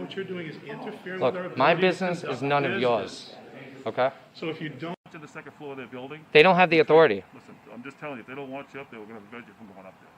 what you're doing is interfering with our Look, ability my to business conduct is none of business. yours, okay? So if you don't, To the second floor of their building. They don't have the authority. Listen, I'm just telling you, if they don't want you up there, we're going to prevent you from going up there.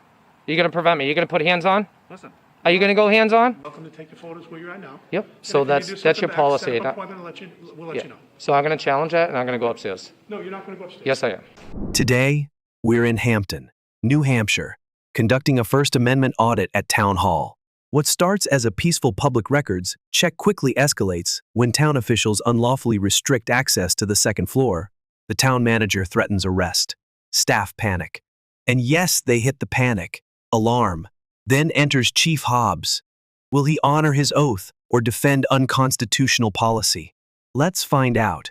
You're gonna prevent me. You're gonna put hands on? Listen. Are you gonna go hands on? welcome to take the photos where you're at now. Yep. And So if you do that's something your back, policy. set up an Not- appointment and we'll let yeah. you know. So I'm gonna challenge that, and I'm gonna go upstairs. No, you're not going to go upstairs. Yes, I am. Today, we're in Hampton, New Hampshire, conducting a First Amendment audit at Town Hall. What starts as a peaceful public records check quickly escalates when town officials unlawfully restrict access to the second floor. The town manager threatens arrest. Staff panic. And yes, they hit the panic alarm. Then enters Chief Hobbs. Will he honor his oath or defend unconstitutional policy? Let's find out.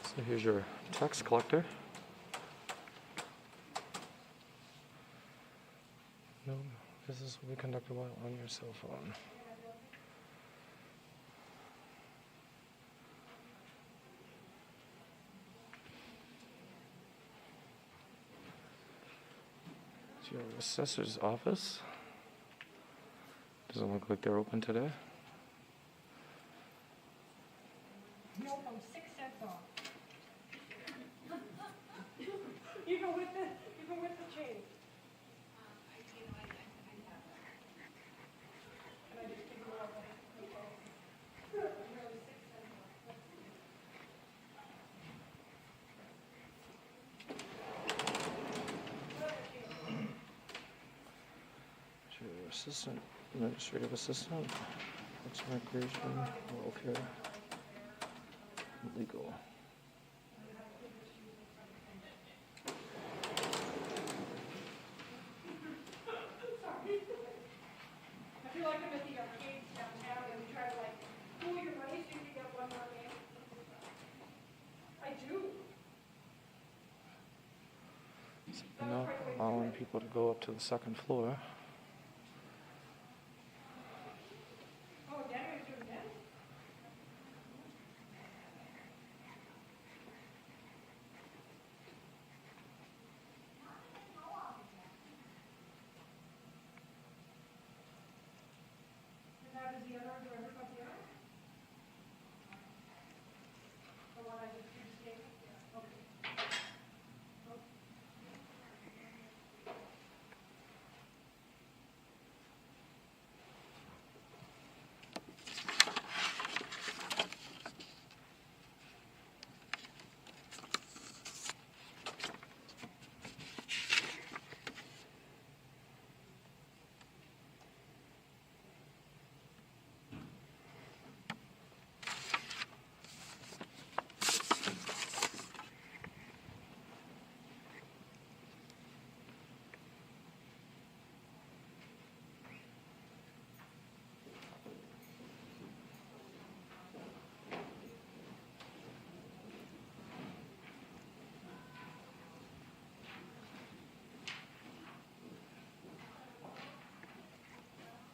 So here's your tax collector. No, business will be conducted while on your cell phone. It's your assessor's office. Doesn't look like they're open today. No, I'm 6 cents off. Even with the change. Your assistant, administrative assistant, Parks and Recreation, welfare, legal. I feel like I'm at the arcades downtown and we try to like pull your money so you can get one more game. I do. Not allowing people to go up to the second floor. Oh, again, are you doing that? And how does the other, do I rip up the other? The one I just gave? Okay.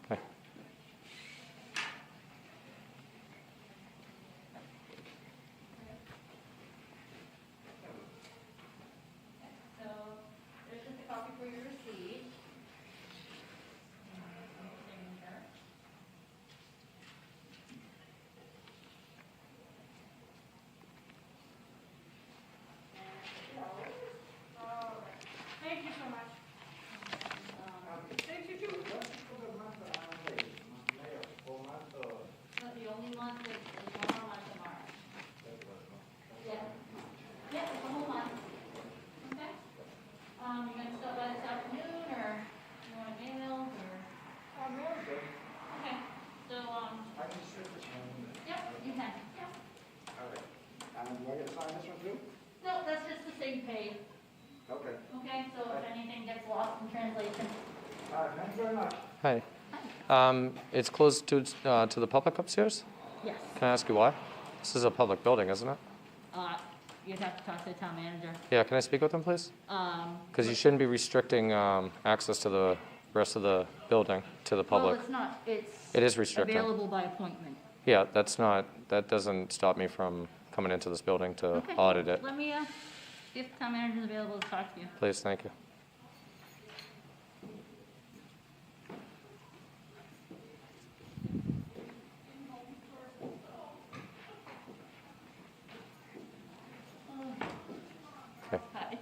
Okay. So there's just a copy for your receipt. Signature. Thank you so much. Thank you too. So the only month is one more month tomorrow. Yeah. Yeah, it's a whole month. Okay. You gonna stop by this afternoon, or you want to mail, or? Okay, so, I can sit this one. yep, you can, yep. All right. Do I get to sign this one too? No, that's just the same page, Okay. okay? So if anything gets lost in translation. All right, thank you very much. Hi. It's closed to the public upstairs? Yes. Can I ask you why? This is a public building, isn't it? You'd have to talk to the town manager. Yeah, can I speak with them, please? Because you shouldn't be restricting access to the rest of the building to the Well, public. it's not, it's. It is restricting. Available by appointment. Yeah, that doesn't stop me from coming into this building to Okay. audit it. Let me, see if the town manager's available to talk to you. Please, thank you. Okay. Hi.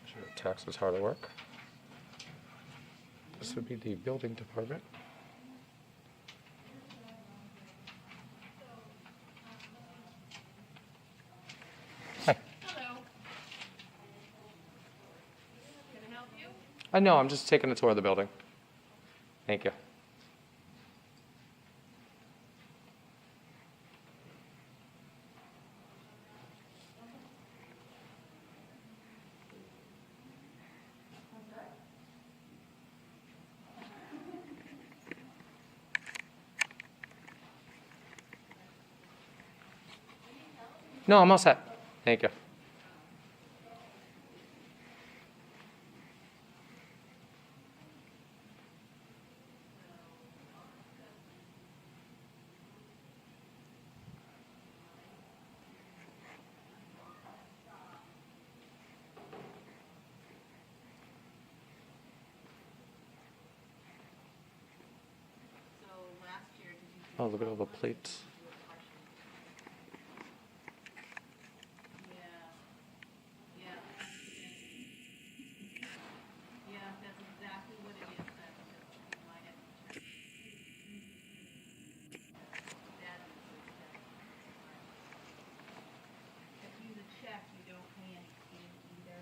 Sure, tax is hard at work. This would be the building department. Hi. Hello. Can I help you? No, I'm just taking a tour of the building. Thank you. No, I'm all set. Thank you. Oh, look at all the plates. Yeah, that's exactly what it is. I had to check. That is if you the check, you don't pay any fee either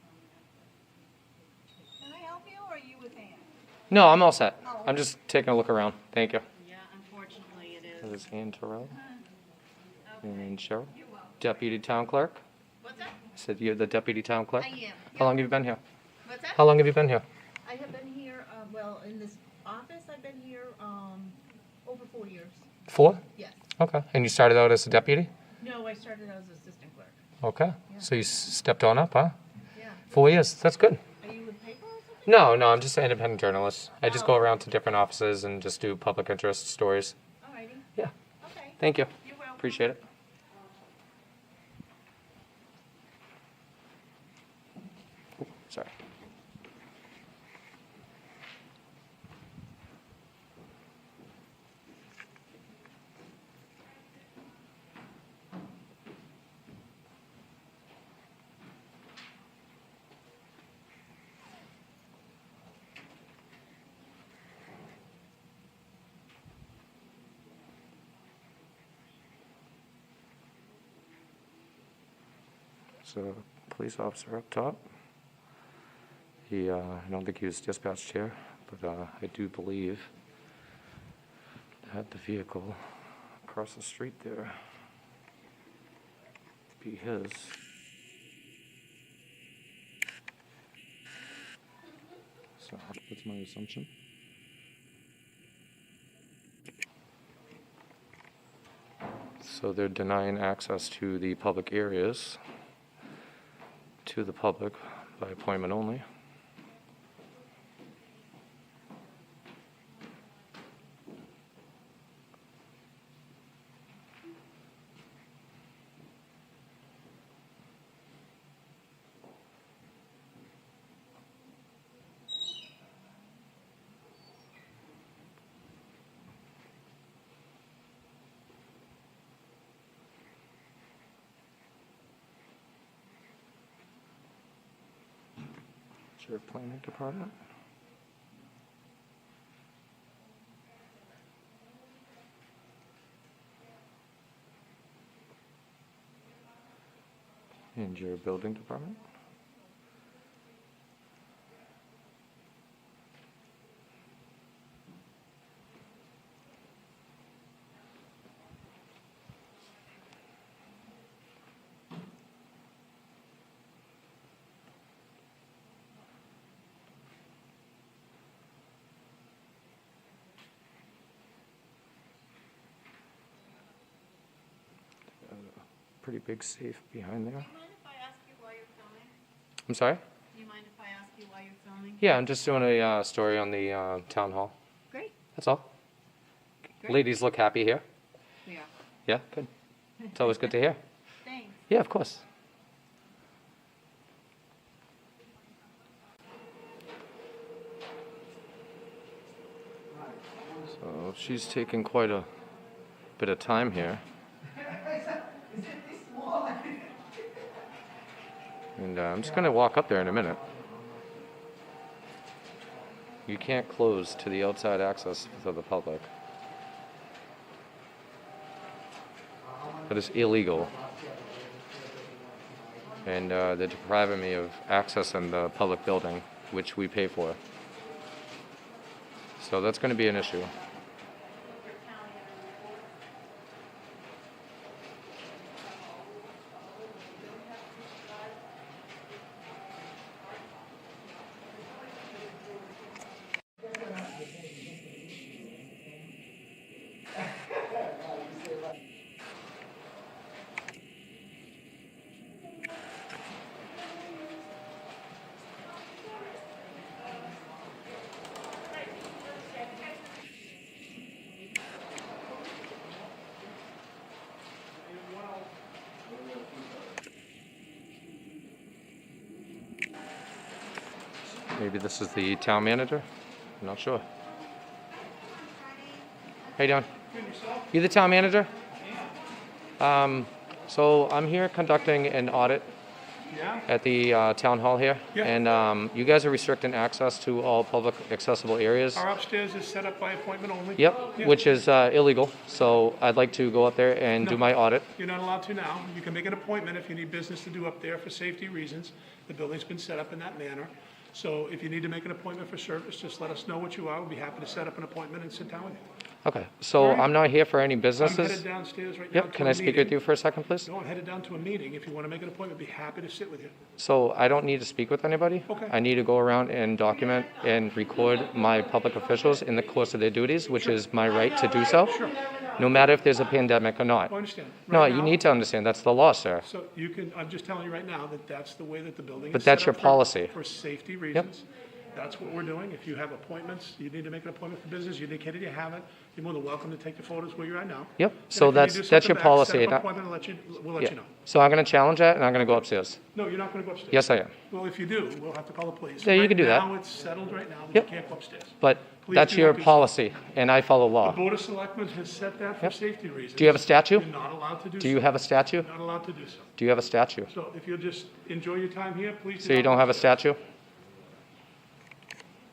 on that. Can I help you, or are you with Ann? No, I'm all set. I'm just taking a look around. Thank you. Yeah, unfortunately it is. This is Ann Terrell Okay. and Cheryl, You're welcome. deputy town clerk. What's that? I said you're the deputy town clerk. I am. How long have you been here? What's that? How long have you been here? I have been here, well, in this office, I've been here, over 4 years. 4? Yes. Okay. And you started out as a deputy? No, I started out as assistant clerk. Okay. So you stepped on up, huh? Yeah. 4 years. That's good. Are you with paper or something? No, I'm just an independent journalist. I just go Oh. around to different offices and just do public interest stories. Alrighty. Yeah. Okay. Thank you. You're welcome. Appreciate it. Ooh, sorry. So, police officer up top. He, I don't think he was dispatched here, but I do believe that the vehicle across the street there be his. So that's my assumption. So they're denying access to the public areas to the public by appointment only. Sheriff Planning Department. And your building department. pretty big safe behind there. Do you mind if I ask you why you're filming? I'm sorry? Do you mind if I ask you why you're filming? Yeah, I'm just doing a story on the town hall. Great. That's all. Great. Ladies look happy here. Yeah. Yeah, good. It's always good to hear. Thanks. Yeah, of course. So she's taking quite a bit of time here. And I'm just going to walk up there in a minute. You can't close to the outside access for the public. That is illegal. And they're depriving me of access in the public building, which we pay for. So that's going to be an issue. Maybe this is the town manager? I'm not sure. How you doing? You the town manager? So I'm here conducting an audit Yeah? at the town hall here. Yeah. And you guys are restricting access to all public accessible areas. Our upstairs is set up by appointment only. Yep, Yeah. which is illegal. So I'd like to go up there and do No. my audit. You're not allowed to now. You can make an appointment if you need business to do up there for safety reasons. The building's been set up in that manner. So if you need to make an appointment for service, just let us know what you are. We'll be happy to set up an appointment and sit down with you. Okay, so Alright. I'm not here for any I'm businesses. headed downstairs right now Yep, to can a I speak with meeting. you for a second, please? No, I'm headed down to a meeting. If you want to make an appointment, be happy to sit with you. So I don't need to speak with anybody? Okay. I need to go around and document and record my public officials in the course of their duties, which is my right to do so, no matter if there's a pandemic or not. I understand. No, Right you now- need to understand, that's the law, sir. So you can, I'm just telling you right now that that's the way that the building is But that's set your up policy. For safety reasons. That's what we're doing. If you have appointments, you need to make an appointment for business, you indicated you haven't, you're more than welcome to take the photos where you're at now. Yep, And so if you need to do that's something your back, policy, Set and up I- an appointment and we'll let Yeah. you know. So I'm gonna challenge that and I'm gonna go upstairs. No, you're not gonna go upstairs. Yes, I am. Well, if you do, we'll have to call the police. Yeah, you can do that. Right now, it's settled right now, that Yep. you can't go upstairs. But Please that's do your not do so. policy, and I follow The law. Board of Selectmen has set that for Yep. safety reasons. Do you have a statue? You're not allowed to do so. Do you have a statue? Not allowed to do so. Do you have a statue? So if you'll just enjoy your time here, please. So you don't have a statue?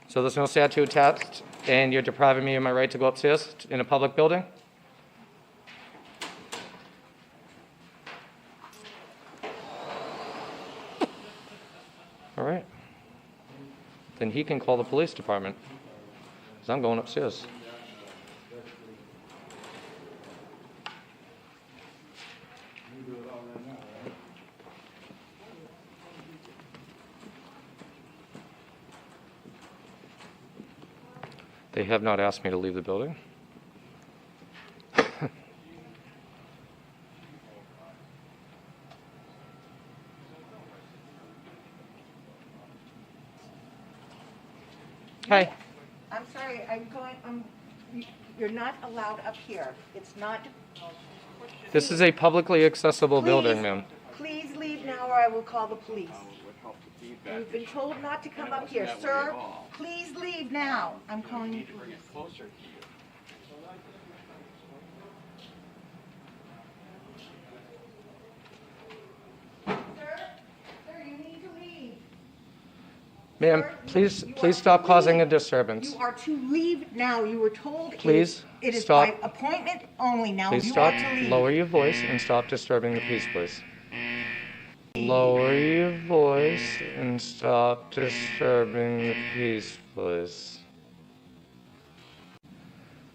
So there's no statue attached, and you're depriving me of my right to go upstairs in a public building? All right. Then he can call the police department, because I'm going upstairs. They have not asked me to leave the building. Hi. I'm sorry, you're not allowed up here. It's not. This is a publicly accessible building, Please- ma'am. Please leave now or I will call the police. You've been told not to come up here. Sir, please leave now. I'm calling the police. Sir, you need to leave. Ma'am, please stop causing a disturbance. You are to leave now. You were told. Please It is stop. by appointment only now. Please You stop, are to leave. lower your voice and stop disturbing the peace, please. Lower your voice and stop disturbing the peace, please.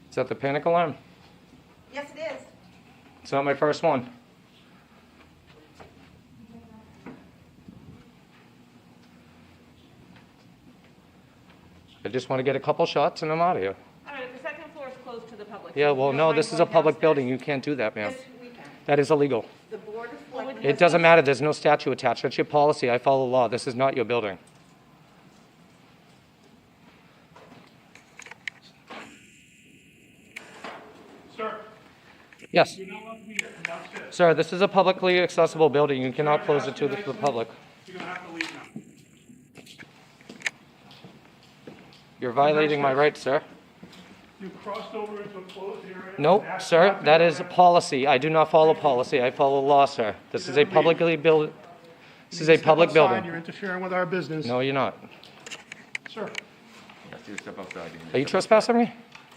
Is that the panic alarm? Yes, it is. It's not my first one. I just want to get a couple shots and I'm out of here. All right, the second floor is closed to the public. Yeah, so well, if you no, don't this mind is a going public downstairs. building. You can't do that, ma'am. Yes, we can. That is illegal. The Board of It doesn't matter. There's no statute attached. That's your policy. I follow law. This is not your building. Sir, Yes. you're not allowed to be here. Come downstairs. Sir, this is a publicly accessible building. You cannot close it to the public. You're gonna have to leave now. You're violating my rights, sir. You crossed over into a closed area. Nope, and asked sir, not to that go is there. policy. I do not follow policy. I follow law, sir. This is a publicly built, this is a Step public outside. building. You're interfering with our business. No, you're not. Sir, Yes, you step outside. Are you trespassing me?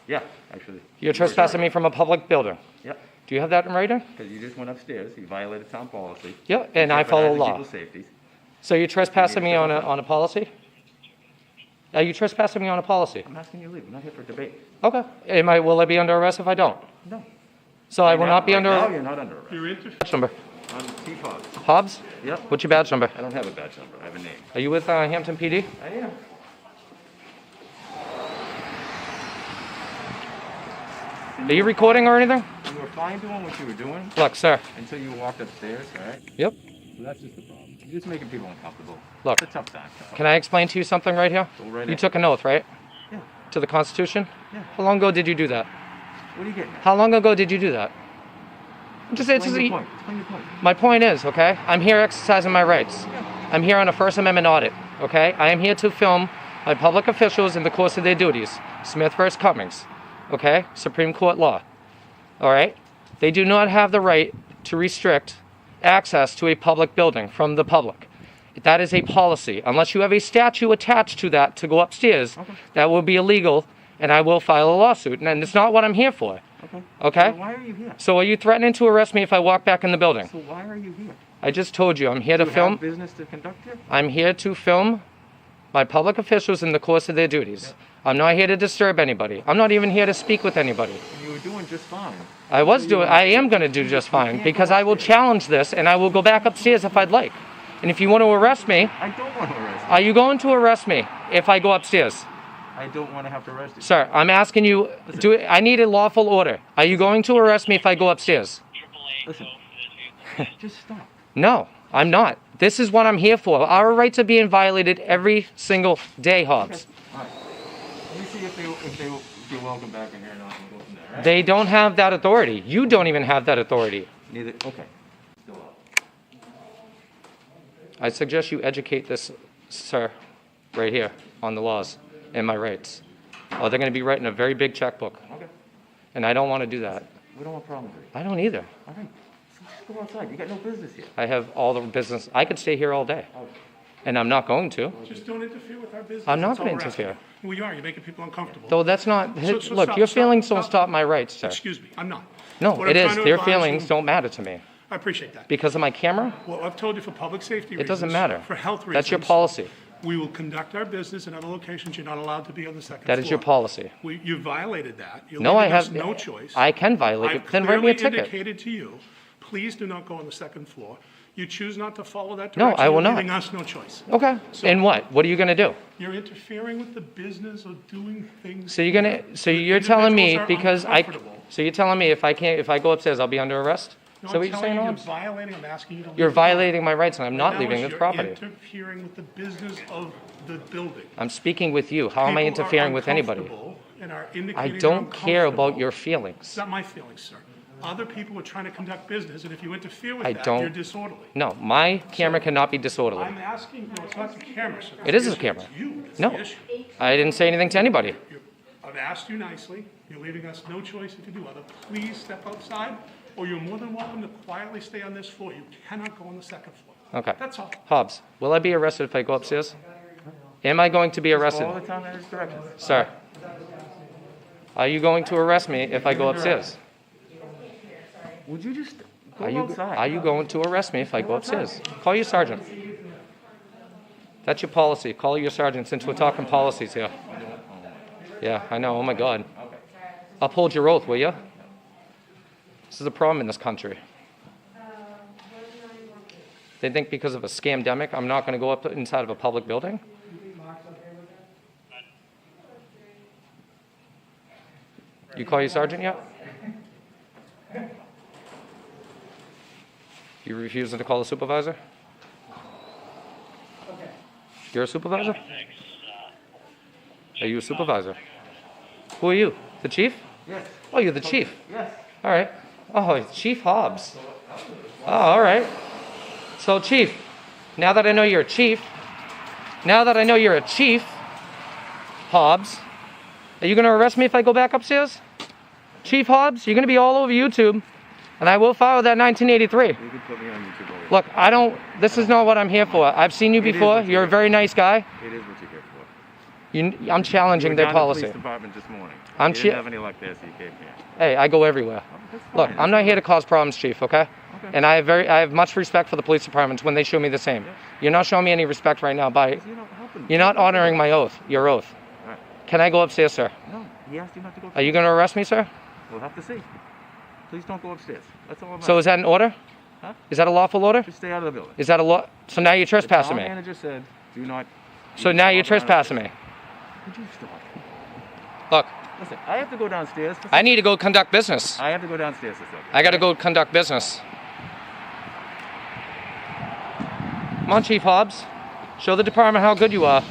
Yeah, actually. You're trespassing me from a public building. Yeah, Do you have that in writing? because you just went upstairs, you violated town policy. Yeah, and I follow Jeopardizing law. people's safety. So you're trespassing me on a policy? Are you trespassing me on a policy? I'm asking you to leave, we're not here for debate. Okay. Will I be under arrest if I don't? No. So I will not be Right under now, arrest? you're not under arrest. you're interfering. Badge number. I'm Chief Hobbs. Hobbs? Yep. What's your badge number? I don't have a badge number, I have a name. Are you with Hampton PD? I am. Are you recording or anything? You were fine doing what you were doing Look, sir. until you walked upstairs, all right? Yep. So that's just the problem. You're just making people uncomfortable. Look. It's a tough time. Can I explain to you something right here? Go right You ahead. took an oath, right? Yeah. To the Constitution? Yeah. How long ago did you do that? What are you getting at? How long ago did you do that? Explain your point. Explain your point. My point is, okay, I'm here exercising my rights. I'm here on a First Amendment audit, okay? I am here to film my public officials in the course of their duties. Smith versus Cummings, okay? Supreme Court law, all right? They do not have the right to restrict access to a public building from the public. That is a policy. Unless you have a statute attached to that to go upstairs, that will be illegal, and I will file a lawsuit. And it's not what I'm here for, Okay. okay? So why are you here? So are you threatening to arrest me if I walk back in the building? So why are you here? I just told you, I'm here to You film. have business to conduct here? I'm here to film my public officials in the course of their duties. I'm not here to disturb anybody. I'm not even here to speak with anybody. You were doing just fine. I am going to do just fine because I will challenge this and I will go back upstairs if I'd like. And if you want to arrest me, I don't want to arrest you. are you going to arrest me if I go upstairs? I don't want to have to arrest you. Sir, I'm asking you, I need a lawful order. Are you going to arrest me if I go upstairs? Listen, just stop. No, I'm not. This is what I'm here for. Our rights are being violated every single day, Hobbs. All right. Let me see if you're welcome back in here or not, and we'll go from there, all right? They don't have that authority. You don't even have that authority. Neither, okay. Still up. I suggest you educate this, sir, right here on the laws and my rights. Oh, they're going to be writing a very big checkbook, Okay. and I don't want to do that. We don't have problems with you. I don't either. All right. So just go outside. You got no business here. I have all the business. I could stay here all day, and I'm not going to. just don't interfere with our business. I'm not That's all going we're to asking. interfere. Well, you are, you're making people uncomfortable. Though that's not, So look, stop, your stop, feelings don't stop. stop my rights, sir. Excuse me, I'm not. No, What it I'm is. trying to Their advise feelings you- don't matter to me. I appreciate that. Because of my camera, Well, I've told you for public safety reasons. it doesn't matter. For health reasons. That's your policy. We will conduct our business in other locations. You're not allowed to be on the second floor. That is your policy. You violated that. You're No, I leaving us have, no choice. I can violate it. I've Then write me a clearly ticket. indicated to you, please do not go on the second floor. You choose not to follow that No, direction. I will You're not. leaving us no choice. Okay. And what? What are you going to do? You're interfering with the business of doing things. So you're telling me Individuals are because uncomfortable. so you're telling me if I go upstairs, I'll be under arrest? No, Is that what I'm you're telling saying, you, you're Hobbs? violating, I'm asking you to leave. You're the building. violating my rights and I'm not Now leaving it's this property. You're interfering with the business of the building. I'm speaking with you. How am I People are interfering with anybody? uncomfortable and are I indicating they're don't care about uncomfortable. your It's feelings. not my feelings, sir. Other people are trying to conduct business, and if you interfere with I that, don't- you're disorderly. No, my camera cannot be disorderly. I'm asking, no, it's not the camera, sir. It is the a issue. camera. It's you, that's No, the issue. I didn't say anything to anybody. I've asked you nicely, you're leaving us no choice if you do other. Please step outside, or you're more than welcome to quietly stay on this floor. You cannot go on the second floor. Okay. That's all. Hobbs, will I be arrested if I go upstairs? Am I going to be arrested? All the time in his direction. Sir, are you going to arrest me if I go upstairs? Would you just go Are outside? you going to arrest me if I go upstairs? Call your sergeant. That's your policy. Call your sergeant since we're talking policies here. Yeah, I know. Oh my God. Uphold your oath, will you? This is a problem in this country. They think because of a scamdemic, I'm not going to go up inside of a public building? You call your sergeant yet? You refusing to call a supervisor? Okay. You're a supervisor? Are you a supervisor? Who are you? The chief? Yes. Oh, you're the chief. Yes. All right. Oh, it's Chief Hobbs. Oh, all right. So, Chief, now that I know you're a chief, Hobbs, are you going to arrest me if I go back upstairs? Chief Hobbs, you're going to be all over YouTube, and I will file that 1983. You can put me on YouTube already. Look, this is not what I'm here for. I've seen you It is before. what You're a very nice guy. It is what you're here for. I'm challenging their You were down at the policy. police department this morning. I'm You didn't have any luck there, so you came here. Hey, I go everywhere. Oh, that's Look, fine. I'm not here to cause problems, Chief, okay? Okay. And I have much respect for the police departments when they show me the same. Yes. You're not showing me any respect right now by, You're not helping me. you're not honoring my oath, your oath. All right. Can I go upstairs, sir? No, he asked you not to go. Are you going to arrest me, sir? We'll have to see. Please don't go upstairs. That's all I'm So is that an order? Huh? Is that a lawful order? Just stay out of the building. Is that a law? So now you're trespassing The me. town manager said, do not. So now you're trespassing me. Would you stop? Look, Listen, I have to go downstairs. I need to go conduct business. I have to go downstairs for something. I got to go conduct business. Come on, Chief Hobbs. Show the department how good you are.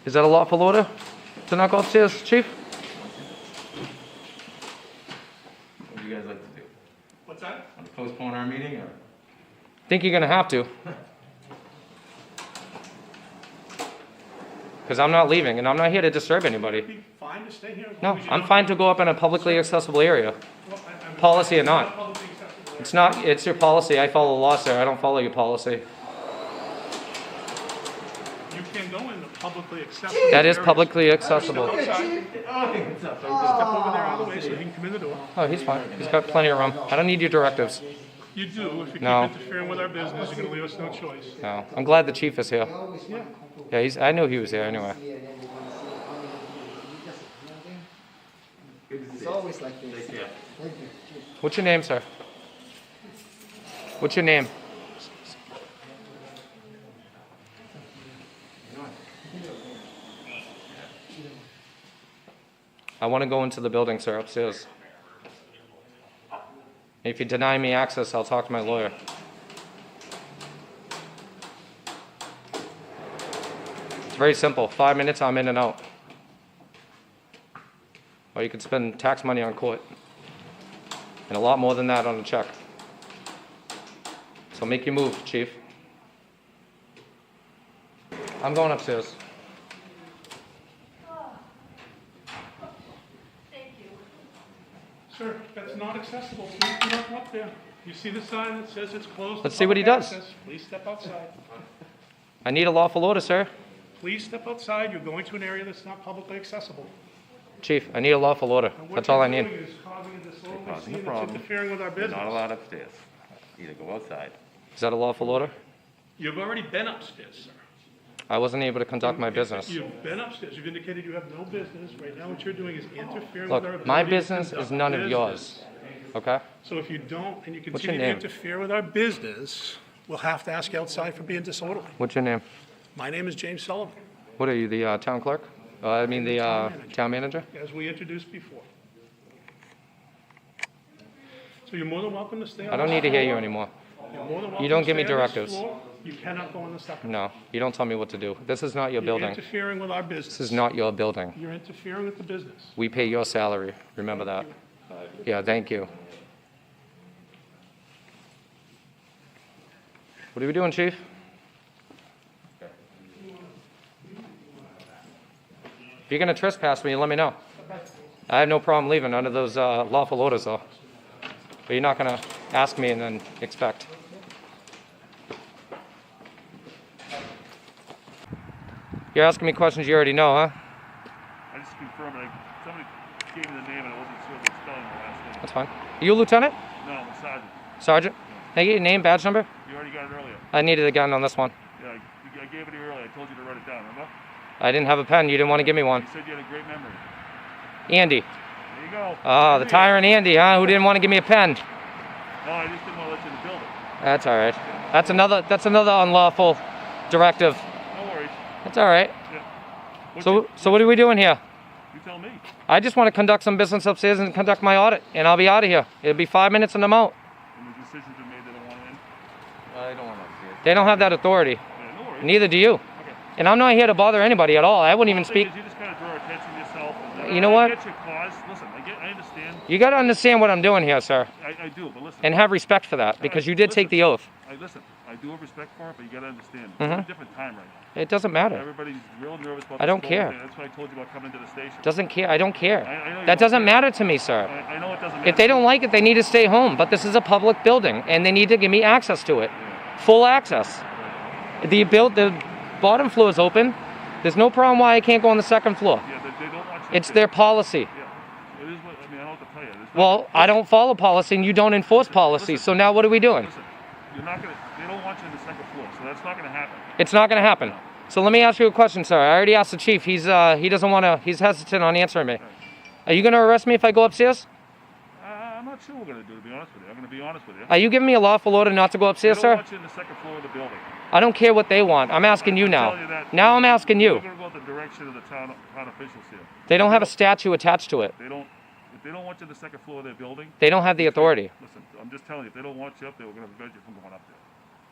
Is that a lawful order to not go upstairs, Chief? What do you guys like to do? What's that? Want to postpone our meeting or? Think you're going to have to. Because I'm not leaving, and I'm not here to disturb anybody. Be fine to stay here as No, long as you I'm don't- fine to go up in a publicly accessible area. Well, I'm- Policy or it's not. publicly acceptable. It's not, it's your policy. I follow the law, sir. I don't follow your policy. You can go in the publicly accessible. That is areas. publicly accessible. Outside. Oh, what's up? Step over there out of the way so he can come in the door. Oh, he's fine. He's got plenty of room. I don't need your directives. You do, if you No. keep interfering with our business, you're gonna leave us no choice. No. I'm glad the chief is here. Yeah. Yeah, I knew he was here anyway. It's always like this. Take care. Thank you. What's your name, sir? What's your name? I want to go into the building, sir, upstairs. If you deny me access, I'll talk to my lawyer. It's very simple. 5 minutes, I'm in and out. Or you could spend tax money on court. And a lot more than that on a check. So make your move, chief. I'm going upstairs. Thank you. Sir, that's not accessible. Please do not come up there. You see the sign that says it's closed? to Let's see what he public does. access? Please step outside. I need a lawful order, sir. Please step outside. You're going to an area that's not publicly accessible. Chief, I need a lawful order. And what That's all I you're need. doing is causing a disorderly causing a scene that's problem. interfering with our You're business. not allowed upstairs. Either go outside. Is that a lawful order? You've already been upstairs, sir. I wasn't able to conduct my business. You've been upstairs. You've indicated you have no business. Right now, what you're doing is interfering with our Look, my ability to business is conduct none of business. yours. Okay? So if you don't, and you What's your continue to name? interfere with our business, we'll have to ask you outside for being disorderly. What's your name? My name is James Sullivan, What are you, the town clerk? I mean, the town manager? as we introduced before. So you're more than welcome to stay on I don't this need to hear you floor. anymore. You're more than welcome You don't to give me stay on this directives. floor. You cannot go on the second. No, you don't tell me what to do. This is not your You're building. interfering with our business. This is not your building. You're interfering with the business. We pay your salary. Remember that. Yeah, thank you. What are we doing, chief? If you're gonna trespass me, let me know. I have no problem leaving under those lawful orders, though. But you're not gonna ask me and then expect. You're asking me questions you already know, huh? I just confirmed it. Somebody gave me the name and I wasn't sure of the spelling of the last name. That's fine. Are you a lieutenant? No, I'm a sergeant. Sergeant? Can I get your name, badge number? You already got it earlier. I needed a gun on this one. Yeah, I gave it to you earlier. I told you to write it down, remember? I didn't have a pen. You didn't want to give me one. You said you had a great memory. Andy. There you go. Oh, the tyrant Andy, huh? Who didn't want to give me a pen? No, I just didn't want to let you in the building. That's all right. That's another unlawful directive. No worries. That's all right. Yeah. What's So what are we doing here? You tell me. I just want to conduct some business upstairs and conduct my audit, and I'll be out of here. It'll be 5 minutes and I'm out. And the decisions are made, they don't want in. I don't want to see it. They don't have that authority. Yeah, no worries. Neither do you. Okay. And I'm not here to bother anybody at all. I wouldn't even The thing speak. is, you just kind of draw attention to yourself. And You know what? I get your cause. Listen, I understand. You got to understand what I'm doing here, sir, I do, but listen. and have respect for that, because you did take the oath. Listen, I do have respect for it, but you got to understand. Mhm. It's a different time right now. It doesn't matter. Everybody's real nervous about I this don't whole care. thing. That's why I told you about coming to the station. Doesn't care. I don't care. I know you That don't doesn't care. matter to me, sir. I know it doesn't matter. If they don't like it, they need to stay home. But this is a public building, and they need to give me access to it. Full access. The bottom floor is open. There's no problem why I can't go on the second floor. Yeah, they don't want you It's to their policy. Yeah, it is what, I mean, I don't know what to tell you. There's Well, I don't follow policy, and you don't enforce policy. So now what are we doing? Listen, you're not going to, they don't want you on the second floor, so that's not going to happen. It's not going to happen. So let me ask you a question, sir. I already asked the chief. He doesn't want to. He's hesitant on answering me. Are you going to arrest me if I go upstairs? I'm not sure what we're going to do, to be honest with you. I'm going to be honest with you. Are you giving me a lawful order not to go They upstairs, don't sir? want you in the second floor of the building. I don't care what they want. I'm asking you I'm now. telling you that. Now I'm asking We're you. going to go in the direction of the town officials here. They don't have a statue attached to it. If they don't want you in the second floor of their building, They don't have the authority. listen, I'm just telling you, if they don't want you up there, we're going to prevent you from going up there.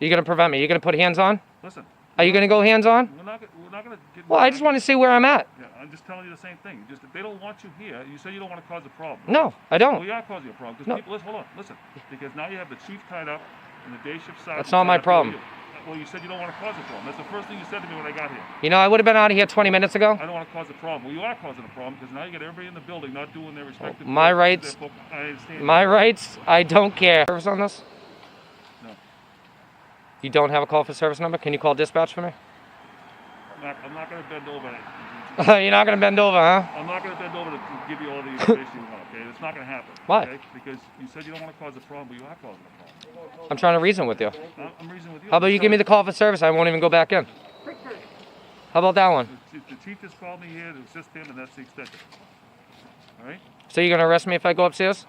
You're going to prevent me. You're going to put hands on? Listen. Are you going to go hands on? We're not going to get... Well, I just want to see where I'm at. Yeah, I'm just telling you the same thing. Just if they don't want you here, you say you don't want to cause a problem. No, I Well, don't. you are causing a problem. Because No. people, hold on, listen. Because now you have the chief tied up and the day shift sergeant. That's not my tied up problem. with you. Well, you said you don't want to cause a problem. That's the first thing you said to me when I got here. You know, I would have been out of here 20 minutes ago. I don't want to cause a problem. Well, you are causing a problem because now you got everybody in the building not doing their respective... My jobs. rights- I understand. My rights, I don't care. Service on this? No. You don't have a call for service number? Can you call dispatch for me? I'm not going to bend over. You're not going to bend over, huh? I'm not going to bend over to give you all the information you want, okay? It's not going to happen. Why? Okay? Because you said you don't want to cause a problem, but you are causing a problem. I'm trying to reason with you. I'm reasoning with you. How about you give me the call for service? I won't even go back in. How about that one? The chief just called me here to assist him, and that's the extent of it. All right? So you're going to arrest me if I go upstairs?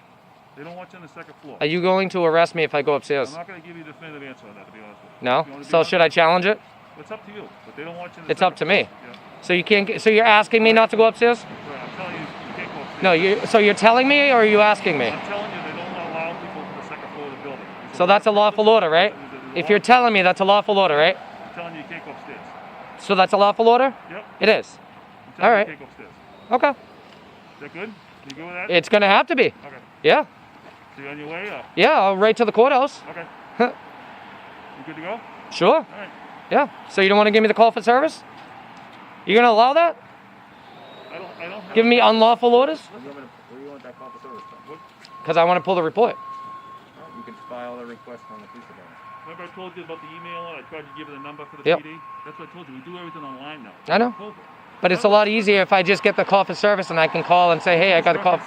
They don't want you on the second floor. Are you going to arrest me if I go I'm upstairs? not going to give you a definitive answer on that, to be honest with you. No? You want to be So honest? should I challenge it? It's up to you, but they don't want you in the It's up to second me. floor. Yeah. So you can't. So you're asking me not to go upstairs? Right, I'm telling you, you can't go upstairs. No. So you're telling me, or are you asking me? I'm telling you, they don't allow people to the second floor of the building. So that's a lawful order, right? If you're telling me that's a lawful order, right? I'm telling you, you can't go upstairs. So that's a lawful order? Yep. It is. I'm telling All you, right. you can't go upstairs. Okay. Is that good? You good with that? It's gonna have to be. Okay. Yeah. So you're on your way? Yeah. I'll right to the courthouse. Okay. Huh. You good to go? Sure. All right. Yeah. So you don't want to give me the call for service? You gonna allow that? I don't have... Give me unlawful orders? Where do you want that call for service from? Because I want to pull the report. You can file a request on the police department. Remember I told you about the email and I tried to give you the number for the Yep. PD? That's what I told you. We do everything online now. I know. But it's a lot easier if I just get the call for service and I can call and say, hey, I got a call.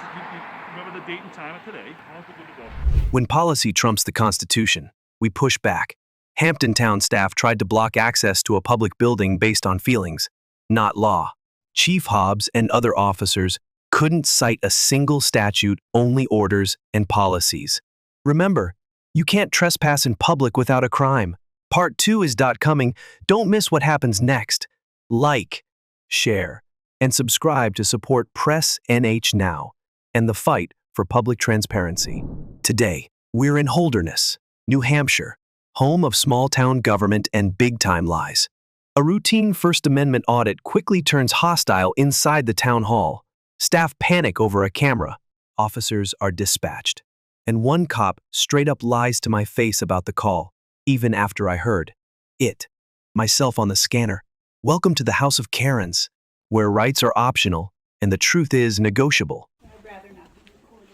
Remember the date and time of today? How long good to go? When policy trumps the Constitution, we push back. Hampton Town staff tried to block access to a public building based on feelings, not law. Chief Hobbs and other officers couldn't cite a single statute, only orders and policies. Remember, you can't trespass in public without a crime. Part 2 is coming. Don't miss what happens next. Like, share, and subscribe to support Press NH Now and the fight for public transparency. Today, we're in Holderness, New Hampshire, home of small-town government and big-time lies. A routine First Amendment audit quickly turns hostile inside the town hall. Staff panic over a camera. Officers are dispatched. And one cop straight up lies to my face about the call, even after I heard it. Myself on the scanner. Welcome to the House of Karens, where rights are optional and the truth is negotiable. I'd rather not be recorded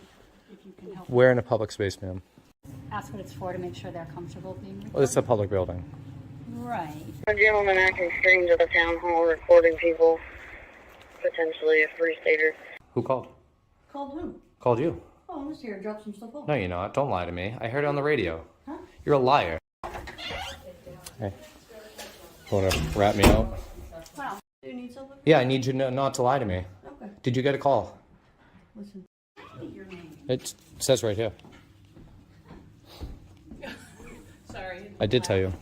if you can help. We're in a public space, ma'am. Ask what it's for to make sure they're comfortable being recorded. Well, it's a public building. Right. A gentleman acting strange at the town hall recording people, potentially a free stater. Who called? Called who? Called you. Oh, I'm just here to drop some stuff off. No, you're not. Don't lie to me. I heard it on the radio. Huh? You're a liar. Hey. Want to rat me out? Wow. Do you need something? Yeah, I need you not to lie to me. Okay. Did you get a call? Listen. Your name. It says right here. Sorry. I did tell you.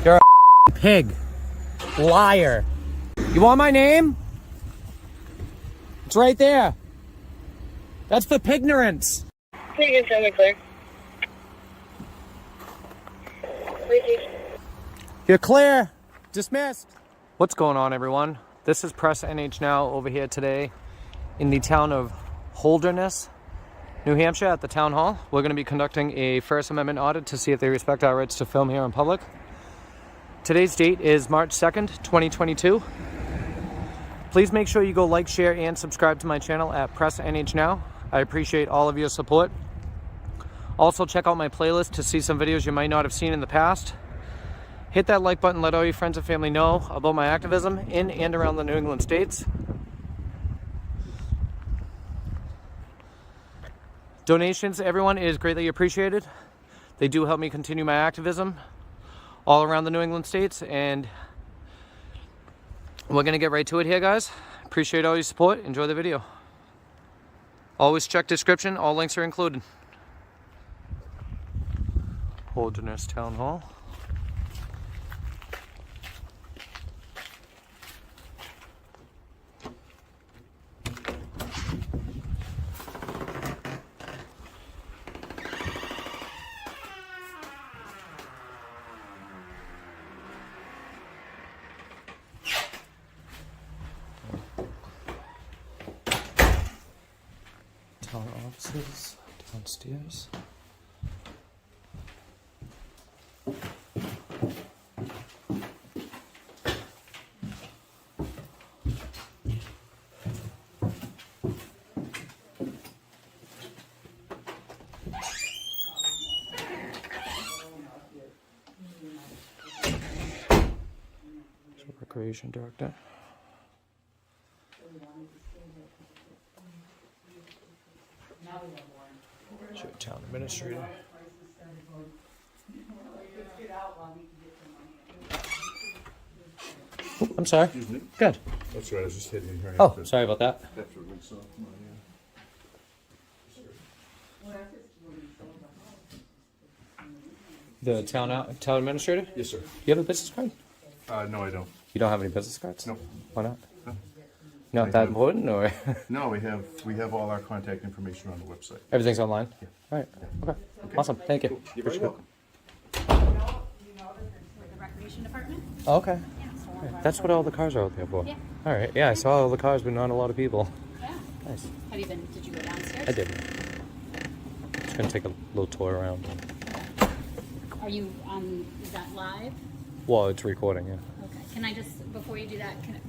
You're a pig. Liar. You want my name? It's right there. That's for pignorance. You can tell me clear. Repeat. You're clear. Dismissed. What's going on, everyone? This is Press NH Now over here today in the town of Holderness, New Hampshire at the town hall. We're going to be conducting a First Amendment audit to see if they respect our rights to film here in public. Today's date is March 2nd, 2022. Please make sure you go like, share, and subscribe to my channel at Press NH Now. I appreciate all of your support. Also, check out my playlist to see some videos you might not have seen in the past. Hit that like button, let all your friends and family know about my activism in and around the New England states. Donations, everyone, is greatly appreciated. They do help me continue my activism all around the New England states, and we're gonna get right to it here, guys. Appreciate all your support. Enjoy the video. Always check description. All links are included. Holderness Town Hall. Town offices downstairs. Recreation director. Town administrator. Oh, I'm sorry. Excuse me. Good. That's right, I was just hitting in here. Oh, sorry about that. That's what we saw. The town administrator? Yes, sir. You have a business card? No, I don't. You don't have any business cards? No. Why not? No. Not that important, or No, we have all our contact information on the website. everything's online? Yeah. All right. Okay. Awesome. Thank you. You're very welcome. With the recreation department? Oh, okay. Yeah. So one of our- That's what all the cars are out there for. Yeah. All right. Yeah, I saw all the cars, but not a lot of people. Yeah. Nice. Have you been, did you go downstairs? I did. Just gonna take a little tour around. Are you on, is that live? Well, it's recording, yeah. Okay. Can I just, before you do that, can I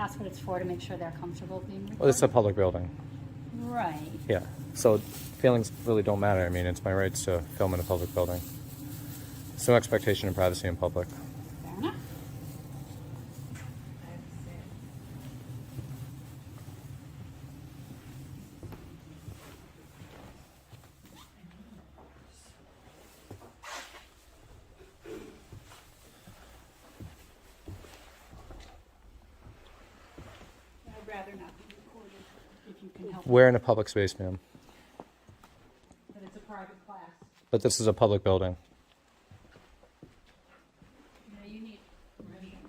ask what it's for to make sure they're comfortable being recorded? Well, it's a public building. Right. Yeah. So feelings really don't matter. I mean, it's my rights to film in a public building. There's no expectation of privacy in public. Fair enough. I'd rather not be recorded if you can help. We're in a public space, ma'am. But it's a private class. But this is a public building. No, you need.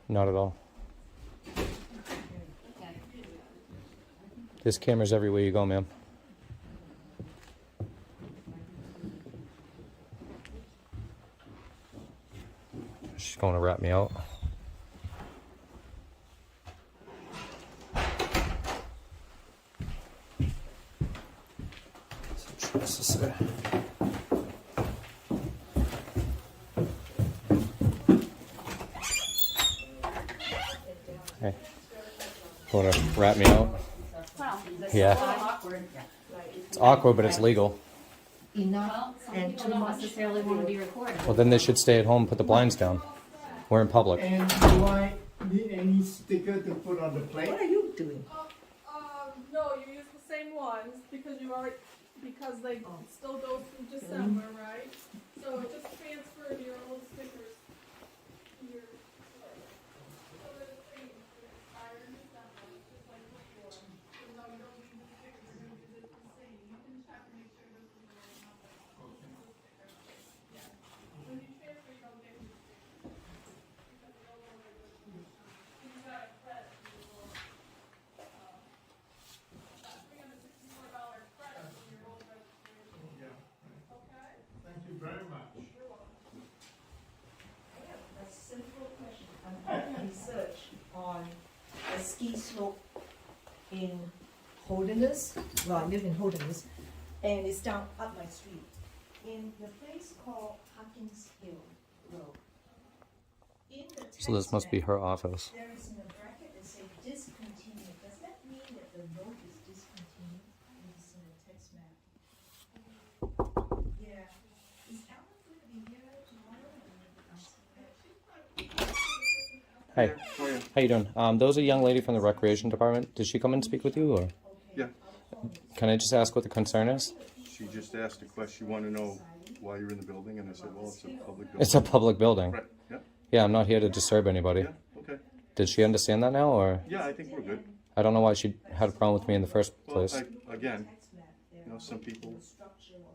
Not at all. Okay. There's cameras everywhere you go, ma'am. She's going to rat me out. What's this say? Hey, want to rat me out? Well, Yeah. awkward. It's awkward, but it's legal. Well, some people don't necessarily want to be recorded. Well, then they should stay at home and put the blinds down. We're in public. And do I need any sticker to put on the plate? What are you doing? No, you use the same ones because you already, because they still go through December, right? So just transfer your old stickers to your, so that it's same, it expired in December, just like before. So no, you don't need the stickers, you're gonna do this the same. You can check to make sure this is the right number. Yeah. When you transfer, you don't get new stickers. Because you no longer go through. You got a credit. ski slope in Holderness. Well, I live in Holderness, and it's down up my street in the place called Hawkins Hill Road. In the So this text must be map, her office. there is in a bracket that says discontinued. Does that mean that the road is discontinued? It's in the text map. Yeah. Is Alan going to be here tomorrow? Hi, how you doing? Those are a young lady from the recreation department. Did she come and speak with you, or Yeah, can I just ask what the concern is? she just asked a question, you wanna know why you're in the building, and I said, well, it's a public building. It's a public building. Right, yeah, Yeah, I'm not here to disturb anybody. yeah, okay. Did she understand that now, or Yeah, I think we're good. I don't know why she had a problem with me in the first Well, place. again, some people,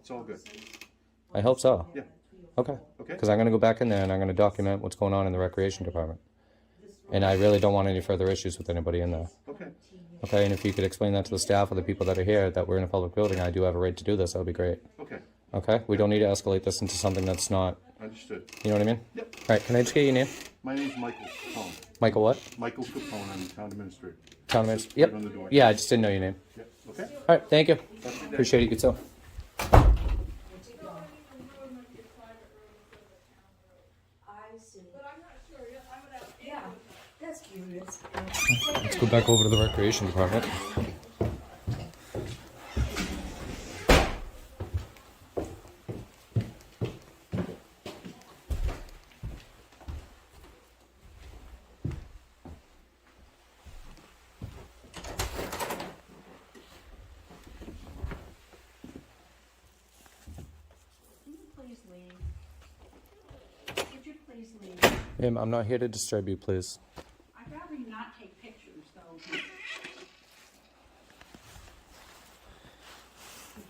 it's all good. I hope so. Yeah, Okay. okay? Because I'm gonna go back in there and I'm gonna document what's going on in the recreation department. And I really don't want any further issues with anybody in there. Okay, Okay, and if you could explain that to the staff or the people that are here, that we're in a public building, I do have a right to do this, that would be great. okay, Okay? We don't need to escalate this into something that's not, understood. you know what I mean? Yep, Alright, can I just get your name? my name's Michael Capone. Michael what? Michael Capone, I'm the town administrator. Town administrator? Yep. Right on the door. Yeah, I just didn't know your name. Yep, okay? Alright, thank you. Have a good day. Appreciate it, you too. I see. But I'm not sure, yeah, I would have. Yeah, that's curious. Let's go back over to the recreation department. Can you please leave? Would you please leave? Ma'am, I'm not here to disturb you, please. I'd rather you not take pictures, though.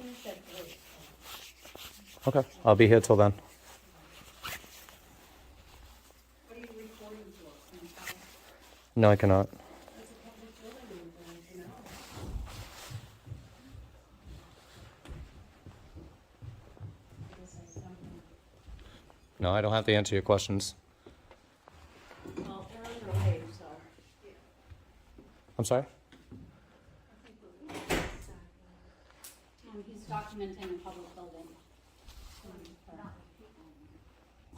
Here's that voice. Okay, I'll be here till then. What are you recording for? Can you tell us? No, I cannot. It's a public building, you know. This is something. No, I don't have to answer your questions. Well, they're underway, so. I'm sorry? He's documenting a public building.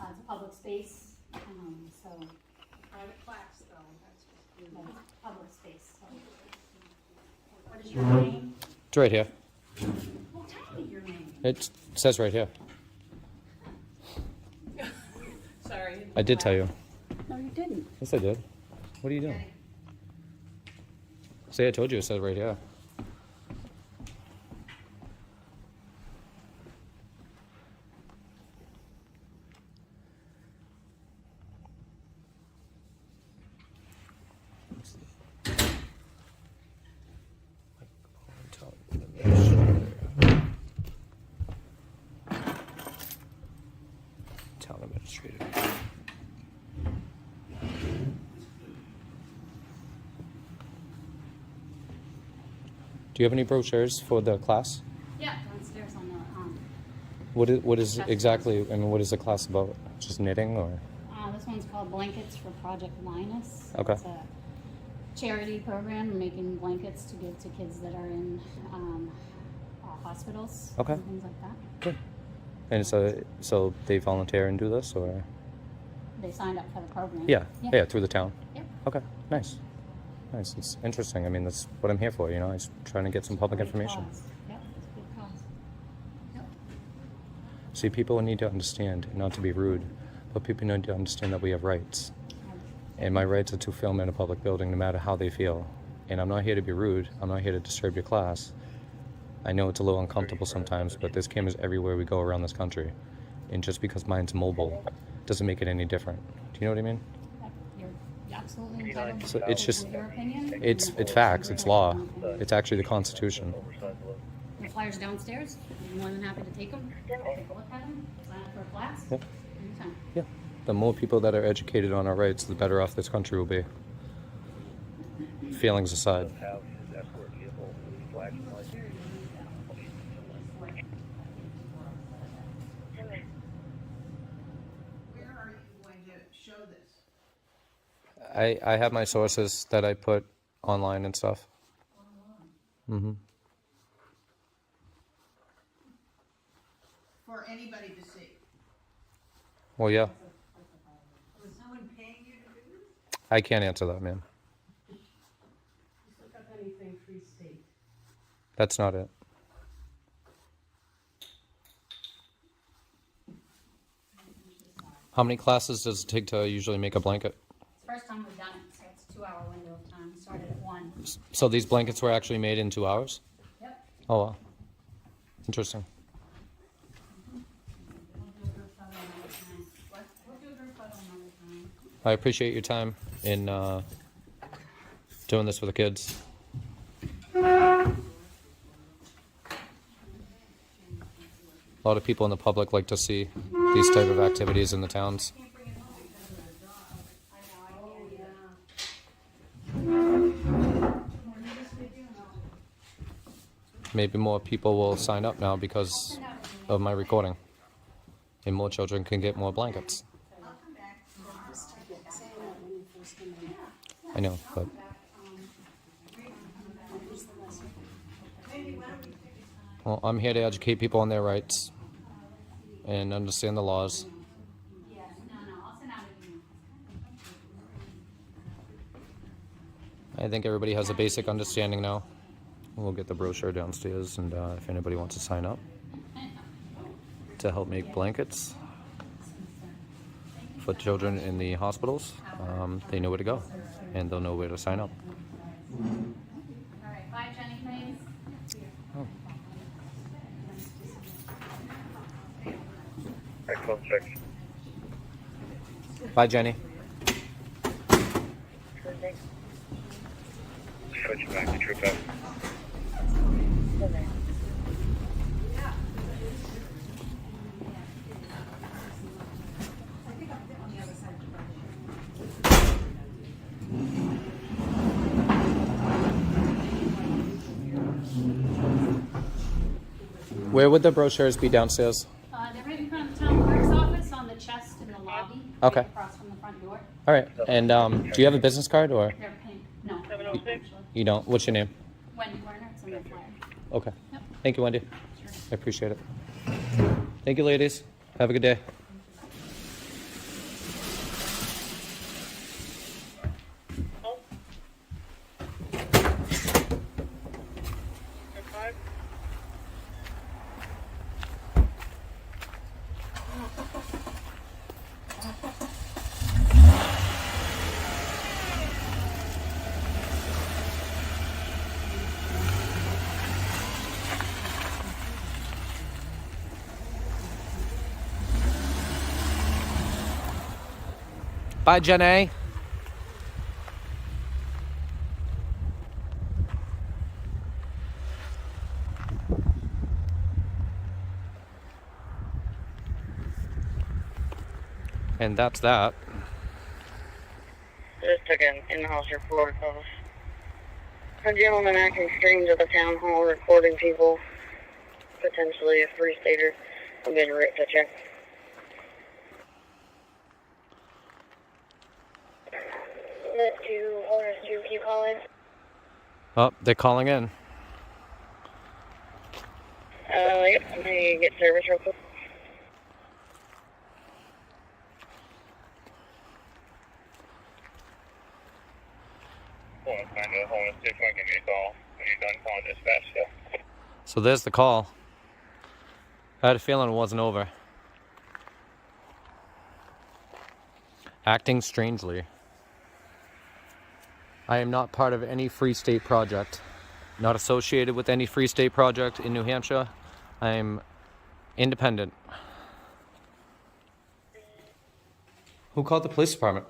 It's a public space, so. Private class, though, that's just. No, it's public space, so. What is your name? It's right here. Well, tell me your name. It says right here. Sorry. I did tell you. No, you didn't. Yes, I did. What are you doing? See, I told you it says right here. Town administrator. Do you have any brochures for the class? Yeah, downstairs on What is exactly, I mean, what is the class about? Just knitting or? this one's called Blankets for Project Linus. Okay. It's a charity program making blankets to give to kids that are in hospitals. Okay. And things like that. Good. And so they volunteer and do this, or? They signed up for the program. Yeah, through the town. Yep. Okay, nice. Nice, it's interesting. I mean, that's what I'm here for, you know, I'm just trying to get some public Great information. cause. Yep, it's a good cause. Yep. See, people need to understand, not to be rude, but people need to understand that we have rights. And my rights are to film in a public building no matter how they feel. And I'm not here to be rude, I'm not here to disturb your class. I know it's a little uncomfortable sometimes, but there's cameras everywhere we go around this country. And just because mine's mobile doesn't make it any different. Do you know what I mean? You're absolutely entitled So to it's just, your opinion. it's facts, it's law. It's actually the Constitution. The flyers downstairs, you're more than happy to take them, take a look at them, sign up for a class. Yep. Anytime. Yeah. The more people that are educated on our rights, the better off this country will be. Feelings aside. Where are you going to show this? I have my sources that I put online and stuff. Mm-hmm. For anybody to see. Well, yeah. Was someone paying you to do this? I can't answer that, ma'am. Just look up anything Free State. That's not it. How many classes does it take to usually make a blanket? It's the first time we've done it, so it's a 2-hour window of time. Started at 1. So these blankets were actually made in 2 hours? Yep. Oh, wow. Interesting. We'll do a group photo another time. What? We'll do a group photo another time. I appreciate your time in doing this with the kids. A lot of people in the public like to see these type of activities in the towns. Maybe more people will sign up now because of my recording. And more children can get more blankets. I know, but well, I'm here to educate people on their rights and understand the laws. Yeah, no, I'll send out an email. I think everybody has a basic understanding now. We'll get the brochure downstairs, and if anybody wants to sign up to help make blankets for children in the hospitals, they know where to go, and they'll know where to sign up. All right, bye, Jenny, thanks. Excellent, 6. Bye, Jenny. Switch back to Troop F. Where would the brochures be downstairs? They're right in front of the town clerk's office on the chest in the lobby. Okay. Right across from the front door. All right. And do you have a business card or They're pink. No. you don't? What's your name? Wendy Werner, it's in the flyer. Okay. Yep. Thank you, Wendy. Sure. I appreciate it. Thank you, ladies. Have a good day. Bye, Jenny. And that's that. Just took an in-house report of a gentleman acting strange at the town hall, recording people, potentially a free stater. I'm getting written to check. To Holders 2, can you call in? Oh, they're calling in. Yep, I'm gonna get service real quick. Find a Holders 2, give me a call when you're done calling dispatch, yeah. So there's the call. I had a feeling it wasn't over. Acting strangely. I am not part of any Free State project. Not associated with any Free State project in New Hampshire. I am independent. Who called the police department?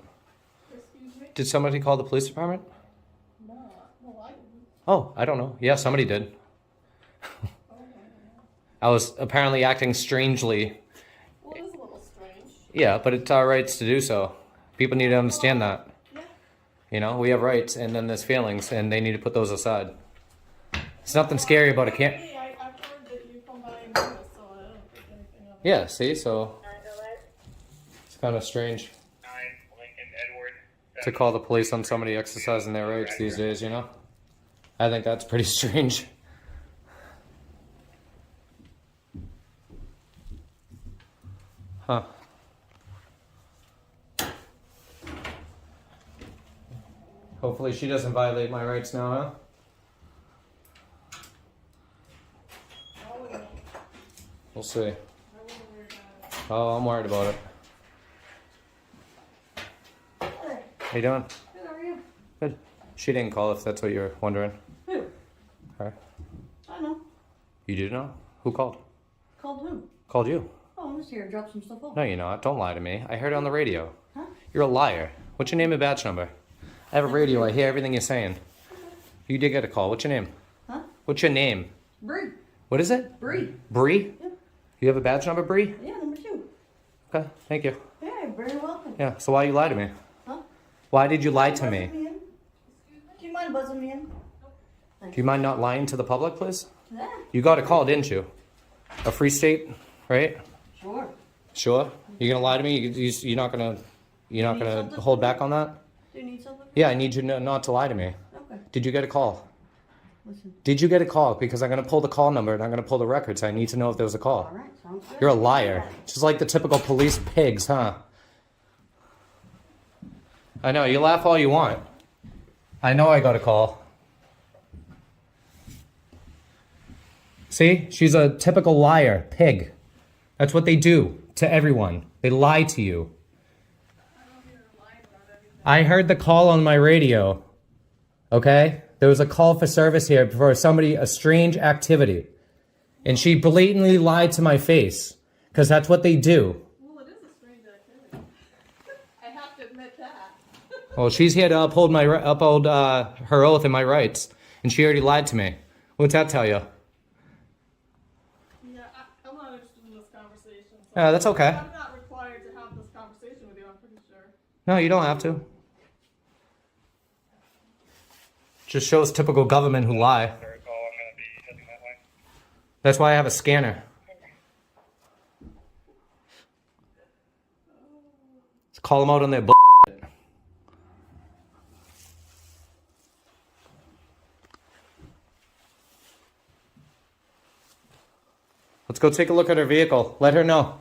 Excuse me? Did somebody call the police department? No, well, I didn't. Oh, I don't know. Yeah, somebody did. I was apparently acting strangely. Well, it is a little strange. Yeah, but it's our rights to do so. People need to understand that. Yeah. You know, we have rights and then there's feelings and they need to put those aside. There's nothing scary about a camp. I've heard that you come by and do this, so I don't think anything of it. Yeah, see, so it's kind of strange. 9 Lincoln Edward to call the police on somebody exercising their rights these days, you know? I think that's pretty strange. Huh. Hopefully she doesn't violate my rights now, huh? We'll see. Oh, I'm worried about it. How you doing? Good, how are you? Good. She didn't call if that's what you're wondering. Who? Her. I know. You do know? Who called? Called who? Called you. Oh, I'm just here to drop some stuff off. No, you're not. Don't lie to me. I heard it on the radio. Huh? You're a liar. What's your name and badge number? I have a radio. I hear everything you're saying. You did get a call. What's your name? Huh? What's your name? Bree. What is it? Bree. Bree? Yeah. You have a badge number, Bree? Yeah, number 2. Okay, thank you. Yeah, you're very welcome. Yeah, so why you lie to me? Huh? Why did you lie to me? Buzzing in? Do you mind buzzing me in? Do you mind not lying to the public, please? Yeah. You got a call, didn't you? A free state, right? Sure. Sure. You're gonna lie to me? You're not gonna something hold from back me? on that? Do you need something? Yeah, I need you not to lie to me. Okay. Did you get a call? Listen. Did you get a call? Because I'm gonna pull the call number and I'm gonna pull the records. I need to know if there was a call. All right, sounds good. You're a liar. Just like the typical police pigs, huh? I know, you laugh all you want. I know I got a call. See? She's a typical liar, pig. That's what they do to everyone. They lie to you. I heard the call on my radio. Okay? There was a call for service here for a strange activity. And she blatantly lied to my face. Because that's what they do. Well, it is a strange activity. I have to admit that. Well, she's here to uphold her oath and my rights. And she already lied to me. What's that tell you? Yeah, I'm not interested in this conversation. So That's okay. I'm not required to have this conversation with you, I'm pretty sure. No, you don't have to. Just shows typical government who lie. That's why I have a scanner. Let's call them out on their bullshit. Let's go take a look at her vehicle. Let her know.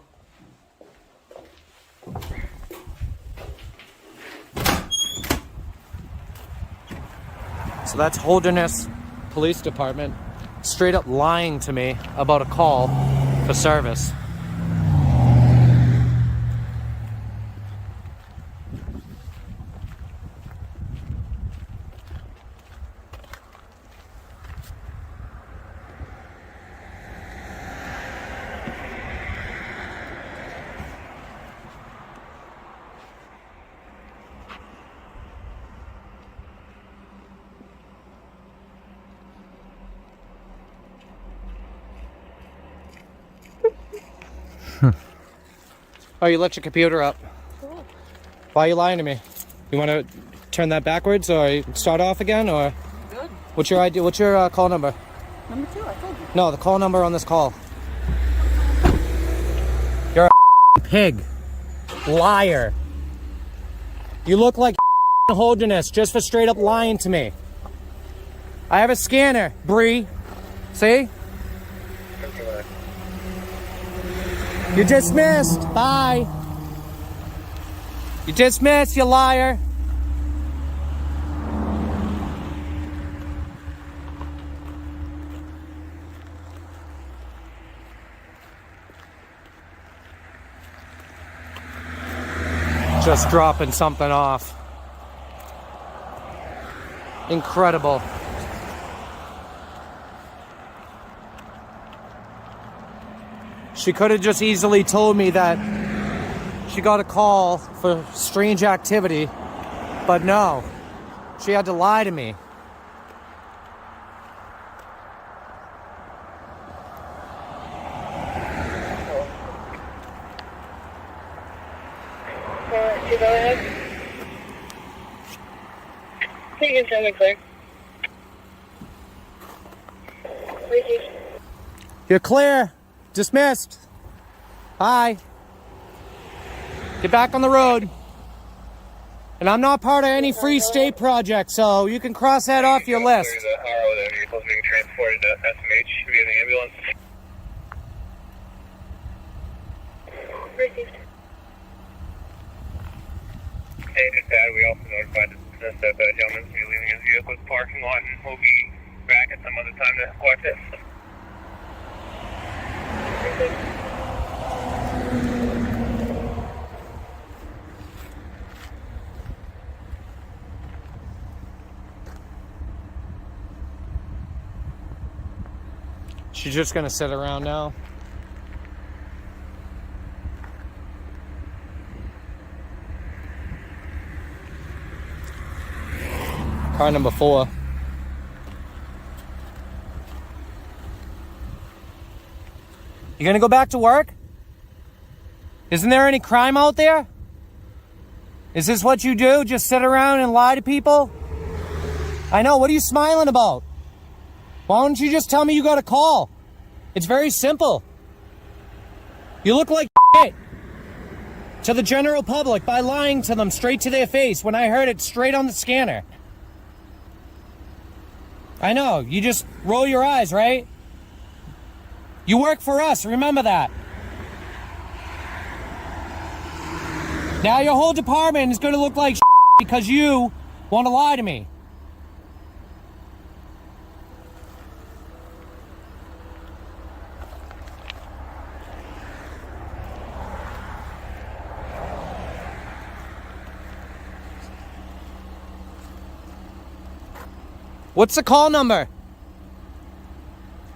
So that's Holderness Police Department straight up lying to me about a call for service. Oh, you let your computer up. Cool. Why are you lying to me? You want to turn that backwards or start off again, or Good. what's your idea? What's your call number? Number 2, I told you. No, the call number on this call. You're a pig, liar. You look like Holderness just for straight up lying to me. I have a scanner, Bree. See? You're dismissed. Bye. You're dismissed, you liar. Just dropping something off. Incredible. She could have just easily told me that she got a call for strange activity, but no, she had to lie to me. You go ahead. You can tell me clear. Ricky. You're clear. Dismissed. Bye. Get back on the road. And I'm not part of any Free State project, so you can cross that off your list. The RO that vehicle's being transported to SMH via the ambulance. Received. And just that, we also notified that the gentleman's be leaving his vehicle's parking lot and will be back at some other time to collect it. She's just gonna sit around now. Car number 4. You gonna go back to work? Isn't there any crime out there? Is this what you do? Just sit around and lie to people? I know, what are you smiling about? Why don't you just tell me you got a call? It's very simple. You look like shit to the general public by lying to them straight to their face when I heard it straight on the scanner. I know, you just roll your eyes, right? You work for us, remember that. Now your whole department is going to look like shit because you want to lie to me. What's the call number?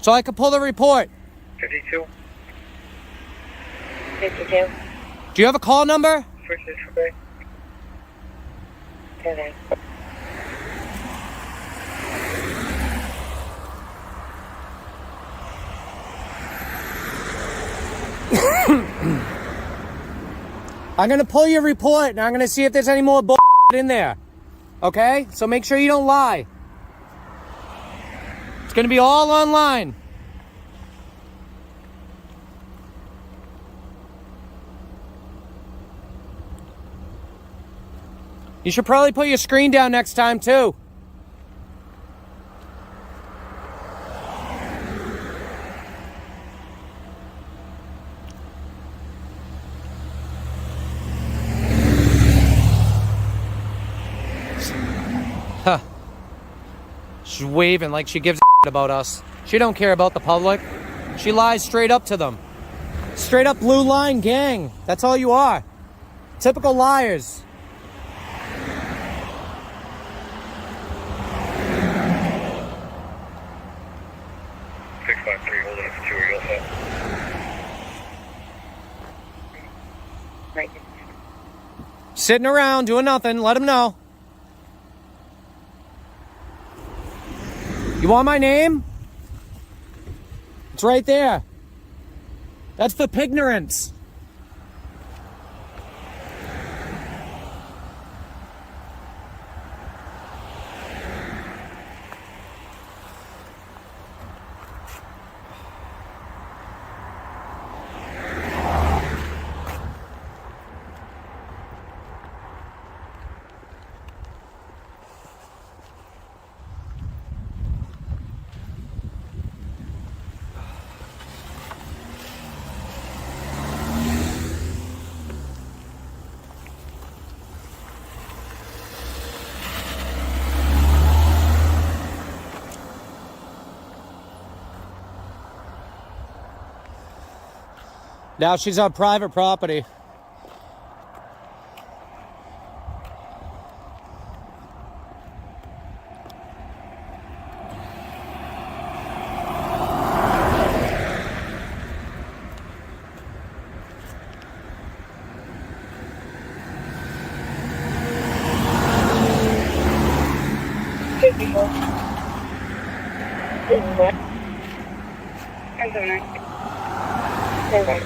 So I can pull the report. 52. 52. Do you have a call number? 663. Okay. I'm gonna pull your report and I'm gonna see if there's any more bull in there. Okay? So make sure you don't lie. It's gonna be all online. You should probably put your screen down next time too. Huh. She's waving like she gives a about us. She don't care about the public. She lies straight up to them. Straight up blue line gang. That's all you are. Typical liars. Holding it for 2, are you all set? Right. Sitting around doing nothing. Let them know. You want my name? It's right there. That's for pignorance. Now she's on private property. What? I'm doing it. Okay.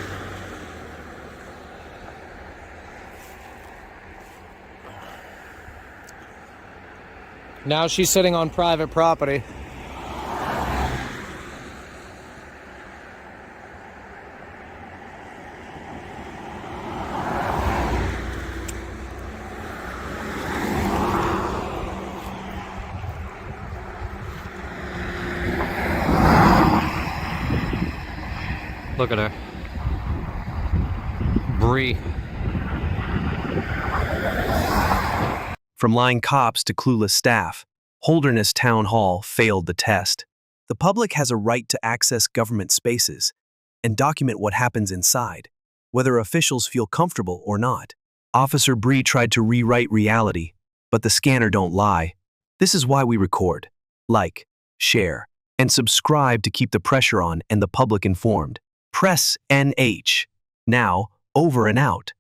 Now she's sitting on private property. Look at her. Bree. From lying cops to clueless staff, Holderness Town Hall failed the test. The public has a right to access government spaces and document what happens inside, whether officials feel comfortable or not. Officer Bree tried to rewrite reality, but the scanner don't lie. This is why we record, like, share, and subscribe to keep the pressure on and the public informed. Press NH. Now, over and out.